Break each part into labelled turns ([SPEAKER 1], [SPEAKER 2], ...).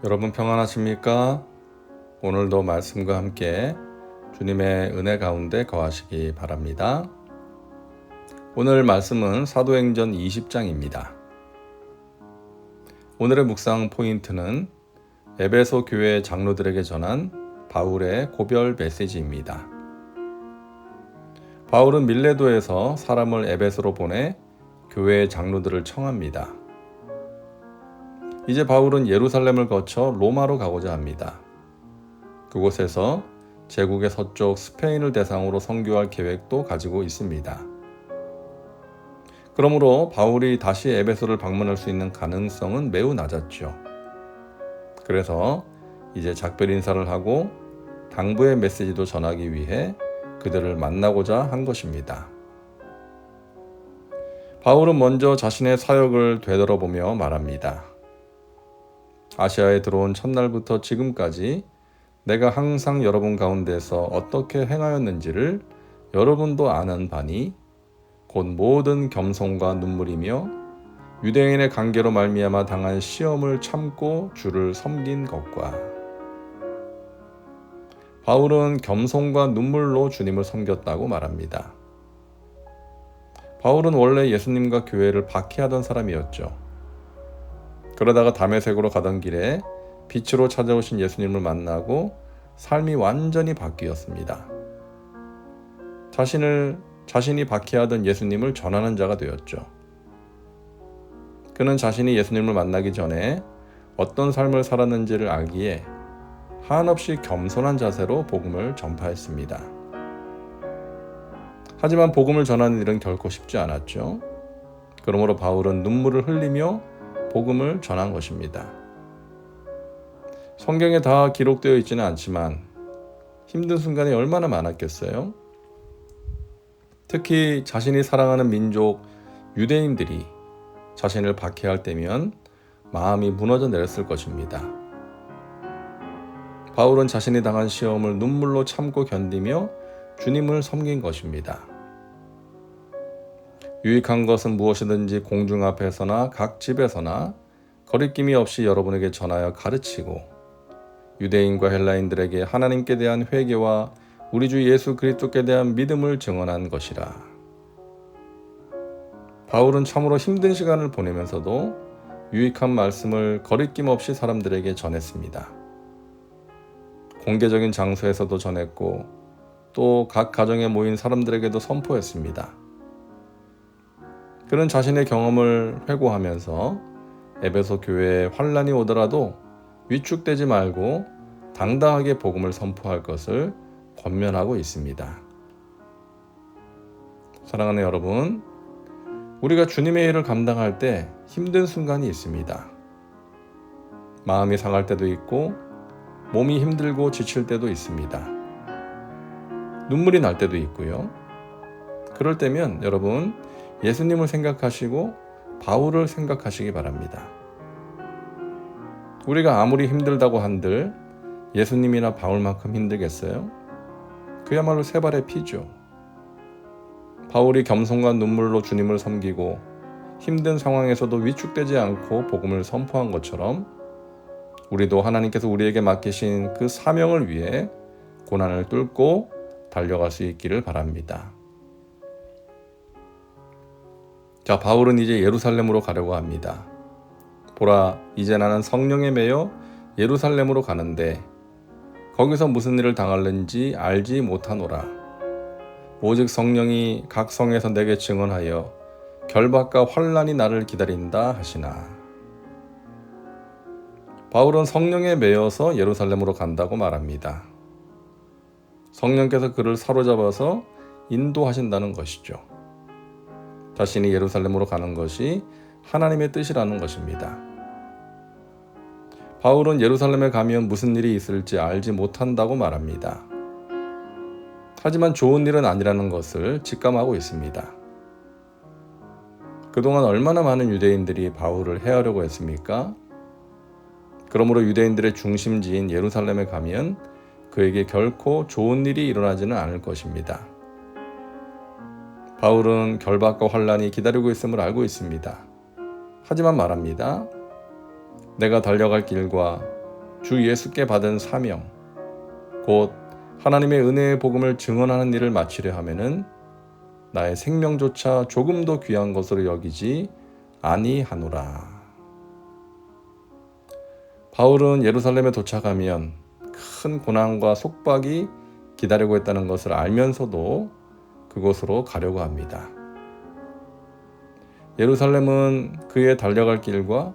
[SPEAKER 1] 여러분 평안하십니까? 오늘도 말씀과 함께 주님의 은혜 가운데 거하시기 바랍니다. 오늘 말씀은 사도행전 20장입니다. 오늘의 묵상 포인트는 에베소 교회 장로들에게 전한 바울의 고별 메시지입니다. 바울은 밀레도에서 사람을 에베소로 보내 교회의 장로들을 청합니다. 이제 바울은 예루살렘을 거쳐 로마로 가고자 합니다. 그곳에서 제국의 서쪽 스페인을 대상으로 선교할 계획도 가지고 있습니다. 그러므로 바울이 다시 에베소를 방문할 수 있는 가능성은 매우 낮았죠. 그래서 이제 작별 인사를 하고 당부의 메시지도 전하기 위해 그들을 만나고자 한 것입니다. 바울은 먼저 자신의 사역을 되돌아보며 말합니다. 아시아에 들어온 첫날부터 지금까지 내가 항상 여러분 가운데서 어떻게 행하였는지를 여러분도 아는 바니 곧 모든 겸손과 눈물이며 유대인의 관계로 말미암아 당한 시험을 참고 주를 섬긴 것과 바울은 겸손과 눈물로 주님을 섬겼다고 말합니다. 바울은 원래 예수님과 교회를 박해하던 사람이었죠. 그러다가 다메섹으로 가던 길에 빛으로 찾아오신 예수님을 만나고 삶이 완전히 바뀌었습니다. 자신이 박해하던 예수님을 전하는 자가 되었죠. 그는 자신이 예수님을 만나기 전에 어떤 삶을 살았는지를 알기에 한없이 겸손한 자세로 복음을 전파했습니다. 하지만 복음을 전하는 일은 결코 쉽지 않았죠. 그러므로 바울은 눈물을 흘리며 복음을 전한 것입니다. 성경에 다 기록되어 있지는 않지만 힘든 순간이 얼마나 많았겠어요? 특히 자신이 사랑하는 민족 유대인들이 자신을 박해할 때면 마음이 무너져 내렸을 것입니다. 바울은 자신이 당한 시험을 눈물로 참고 견디며 주님을 섬긴 것입니다. 유익한 것은 무엇이든지 공중 앞에서나 각 집에서나 거리낌이 없이 여러분에게 전하여 가르치고 유대인과 헬라인들에게 하나님께 대한 회개와 우리 주 예수 그리스도께 대한 믿음을 증언한 것이라. 바울은 참으로 힘든 시간을 보내면서도 유익한 말씀을 거리낌 없이 사람들에게 전했습니다. 공개적인 장소에서도 전했고 또 각 가정에 모인 사람들에게도 선포했습니다. 그는 자신의 경험을 회고하면서 에베소 교회에 환란이 오더라도 위축되지 말고 당당하게 복음을 선포할 것을 권면하고 있습니다. 사랑하는 여러분, 우리가 주님의 일을 감당할 때 힘든 순간이 있습니다. 마음이 상할 때도 있고 몸이 힘들고 지칠 때도 있습니다. 눈물이 날 때도 있고요. 그럴 때면 여러분 예수님을 생각하시고 바울을 생각하시기 바랍니다. 우리가 아무리 힘들다고 한들 예수님이나 바울만큼 힘들겠어요? 그야말로 세 발의 피죠. 바울이 겸손과 눈물로 주님을 섬기고 힘든 상황에서도 위축되지 않고 복음을 선포한 것처럼 우리도 하나님께서 우리에게 맡기신 그 사명을 위해 고난을 뚫고 달려갈 수 있기를 바랍니다. 자, 바울은 이제 예루살렘으로 가려고 합니다. 보라, 이제 나는 성령에 매여 예루살렘으로 가는데 거기서 무슨 일을 당할는지 알지 못하노라. 오직 성령이 각 성에서 내게 증언하여 결박과 환란이 나를 기다린다 하시나. 바울은 성령에 매여서 예루살렘으로 간다고 말합니다. 성령께서 그를 사로잡아서 인도하신다는 것이죠. 자신이 예루살렘으로 가는 것이 하나님의 뜻이라는 것입니다. 바울은 예루살렘에 가면 무슨 일이 있을지 알지 못한다고 말합니다. 하지만 좋은 일은 아니라는 것을 직감하고 있습니다. 그동안 얼마나 많은 유대인들이 바울을 해하려고 했습니까? 그러므로 유대인들의 중심지인 예루살렘에 가면 그에게 결코 좋은 일이 일어나지는 않을 것입니다. 바울은 결박과 환란이 기다리고 있음을 알고 있습니다. 하지만 말합니다. 내가 달려갈 길과 주 예수께 받은 사명, 곧 하나님의 은혜의 복음을 증언하는 일을 마치려 하면은 나의 생명조차 조금도 귀한 것으로 여기지 아니하노라. 바울은 예루살렘에 도착하면 큰 고난과 속박이 기다리고 있다는 것을 알면서도 그곳으로 가려고 합니다. 예루살렘은 그의 달려갈 길과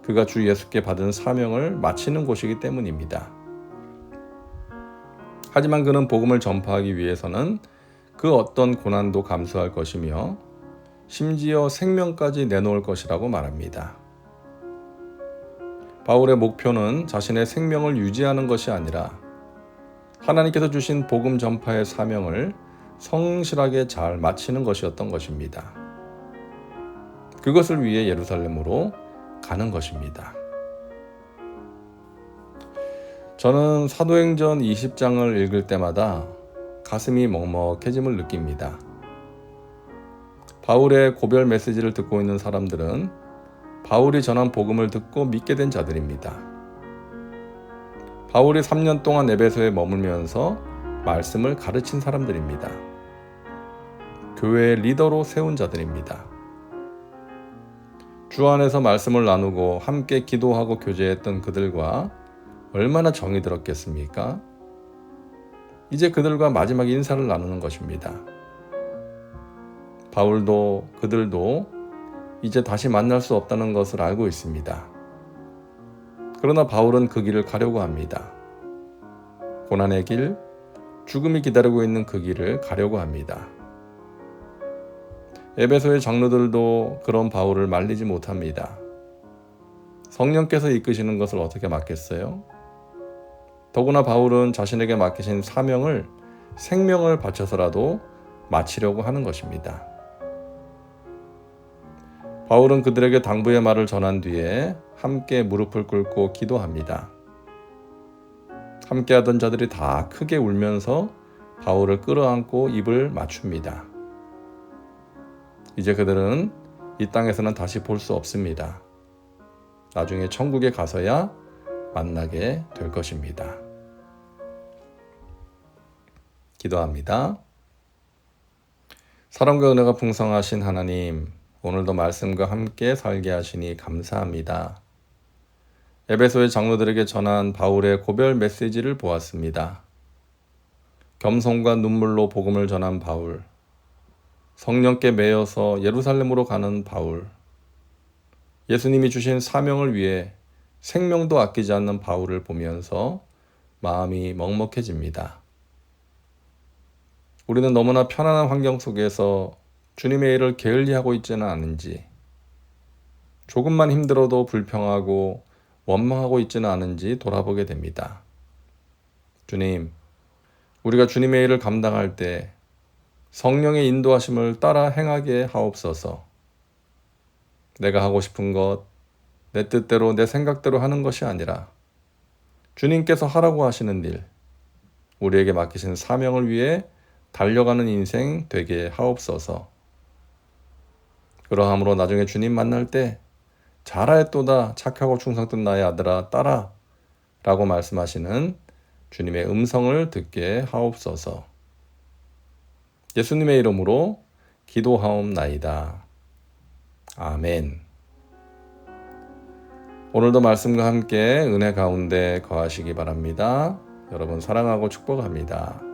[SPEAKER 1] 그가 주 예수께 받은 사명을 마치는 곳이기 때문입니다. 하지만 그는 복음을 전파하기 위해서는 그 어떤 고난도 감수할 것이며 심지어 생명까지 내놓을 것이라고 말합니다. 바울의 목표는 자신의 생명을 유지하는 것이 아니라 하나님께서 주신 복음 전파의 사명을 성실하게 잘 마치는 것이었던 것입니다. 그것을 위해 예루살렘으로 가는 것입니다. 저는 사도행전 20장을 읽을 때마다 가슴이 먹먹해짐을 느낍니다. 바울의 고별 메시지를 듣고 있는 사람들은 바울이 전한 복음을 듣고 믿게 된 자들입니다. 바울이 3년 동안 에베소에 머물면서 말씀을 가르친 사람들입니다. 교회의 리더로 세운 자들입니다. 주 안에서 말씀을 나누고 함께 기도하고 교제했던 그들과 얼마나 정이 들었겠습니까? 이제 그들과 마지막 인사를 나누는 것입니다. 바울도 그들도 이제 다시 만날 수 없다는 것을 알고 있습니다. 그러나 바울은 그 길을 가려고 합니다. 고난의 길, 죽음이 기다리고 있는 그 길을 가려고 합니다. 에베소의 장로들도 그런 바울을 말리지 못합니다. 성령께서 이끄시는 것을 어떻게 막겠어요? 더구나 바울은 자신에게 맡기신 사명을 생명을 바쳐서라도 마치려고 하는 것입니다. 바울은 그들에게 당부의 말을 전한 뒤에 함께 무릎을 꿇고 기도합니다. 함께하던 자들이 다 크게 울면서 바울을 끌어안고 입을 맞춥니다. 이제 그들은 이 땅에서는 다시 볼 수 없습니다. 나중에 천국에 가서야 만나게 될 것입니다. 기도합니다. 사랑과 은혜가 풍성하신 하나님, 오늘도 말씀과 함께 살게 하시니 감사합니다. 에베소의 장로들에게 전한 바울의 고별 메시지를 보았습니다. 겸손과 눈물로 복음을 전한 바울, 성령께 매여서 예루살렘으로 가는 바울, 예수님이 주신 사명을 위해 생명도 아끼지 않는 바울을 보면서 마음이 먹먹해집니다. 우리는 너무나 편안한 환경 속에서 주님의 일을 게을리하고 있지는 않은지, 조금만 힘들어도 불평하고 원망하고 있지는 않은지 돌아보게 됩니다. 주님, 우리가 주님의 일을 감당할 때 성령의 인도하심을 따라 행하게 하옵소서. 내가 하고 싶은 것, 내 뜻대로 내 생각대로 하는 것이 아니라 주님께서 하라고 하시는 일, 우리에게 맡기신 사명을 위해 달려가는 인생 되게 하옵소서. 그러함으로 나중에 주님 만날 때 잘하였도다 착하고 충성된 나의 아들아 따라 라고 말씀하시는 주님의 음성을 듣게 하옵소서. 예수님의 이름으로 기도하옵나이다. 아멘. 오늘도 말씀과 함께 은혜 가운데 거하시기 바랍니다. 여러분 사랑하고 축복합니다.